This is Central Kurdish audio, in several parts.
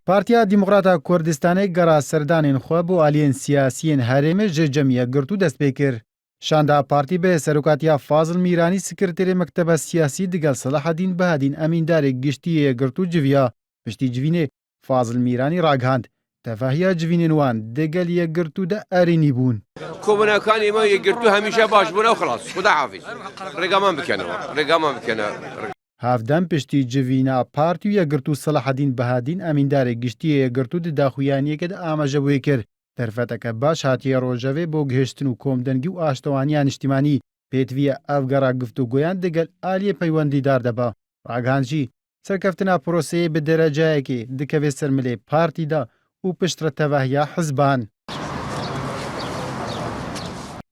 پارتیا دیموکراتا کوردستانی گەڕا سەردانên xwe بۆ aliyên siyasiyên herêmê ji cemiyetgirtû dest pê kir. Şanda partî bê serokatiya Fazil Mîranî sekreterê mekteba siyasî digel Selahedîn Behedîn emîndarê giştî yekgirtû civiya. Piştî civînê Fazil Mîranî ragihand. Tevahiya civînên wan digel yekgirtû de erênî bûn. Komunekanê me yekgirtû hemîşe baş bûne û xilas. Xuda hafîz. Rêgaman bikenەوە. Rêgaman bikene. Havdem piştî civîna partî û yekgirtû Selahedîn Behedîn emîndarê giştî yekgirtû di daxuyaniyekê de amajebûyê kir. Derfeteke baş hatiye rojevê bo gihiştin û komdengî û aştewaniya niştimanî. Pêdiviya ev gera guftûgoyan digel aliyê peywendîdar de ba. Ragihand jî serkeftina proseyê bi dereceyekê dikeve ser milê partî da û piştre tevahiya hizban.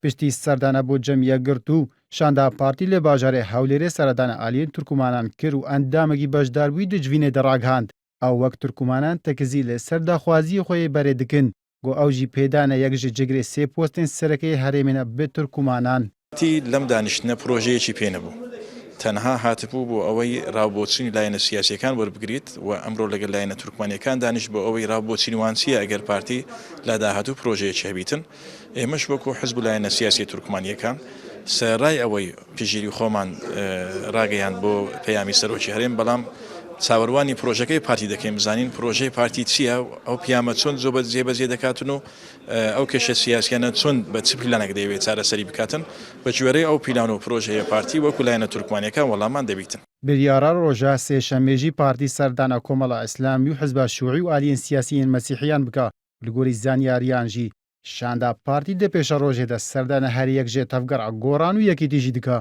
Piştî serdana bo cemiyetgirtû, şanda partî lê bajarê Hewlêrê seredana aliyên Tirkmanan kir û endamekî beşdarbûyî di civînê de ragihand. Ew wek Tirkmanan tekizî lê ser daxwaziyê xwe yê berê dikin. Got ew jî pêdane yek ji cigrê sê postên serekeyê herêmê ne bi Tirkmanan. لەم دانیشتنە پرۆژەیەکی پێ نەبوو. تەنها هاتبوو بۆ ئەوەی ڕاوبۆچینی لایەنە سیاسیەکان وەربگریت و ئەمڕۆ لەگەڵ لایەنە تورکمانیەکان دانیشت بۆ ئەوەی ڕاوبۆچینی وانچیە ئەگەر پارتی لە داهاتوو پرۆژەیەکی هەبیتن. ئێمەش وەکو حزب لایەنە سیاسی تورکمانیەکان سەرای ئەوەی پژگیری خۆمان ڕاگەیان بۆ پەیامی سەرۆکی هەرێم بەڵام چاوەڕوانی پرۆژەکەی پارتی دەکەین بزانین پرۆژەی پارتی چییە ئەو پیامە چۆن زۆ جێبەجێ دەکاتن و ئەو کێشە سیاسیانە چۆن بە چ پلانێک دەیەوێت چارەسەری بکاتن بە گوێرەی ئەو پیلان و پرۆژەیە پارتی وەکو لایەنە تورکمانیەکان وەڵامان دەبیتن. بریارە ڕۆژە سێشەمێژی پارتی سەردانا کۆمەڵە ئیسلامی و حزبە شیوعی و ئالیین سیاسیین مەسیحیان بکە لەگۆری زانیاریان جی شاندا پارتی دە پێشە ڕۆژێدە سەردانە هەر یەک ژێ تەفگەڕ گۆڕان و یەکێتیژی دکە.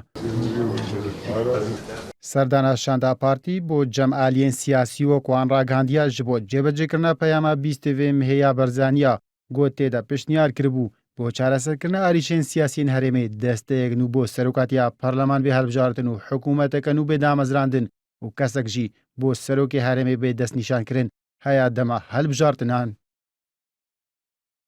سەردانا شاندا پارتی بۆ جەم ئالیین سیاسی وەکوان ڕاگەاندیا ji بۆ جێبەجێکردنا پەیاما بیستێڤێ مهەیە بەرزانیا گوت تێدا پشتنیار کردبوو بۆ چارەسەرکردنا ئاریشên سیاسیین هەرێمێ دەستەیەک و بۆ سەرۆکاتیا پەرلەمان بێ هەڵبژاردن و حکوومەتەکەن و بێدامەزراندن و کەسێک ژی بۆ سەرۆکی هەرێمێ بێ دەستنیشانکردن هەیە دەما هەڵبژاردنان.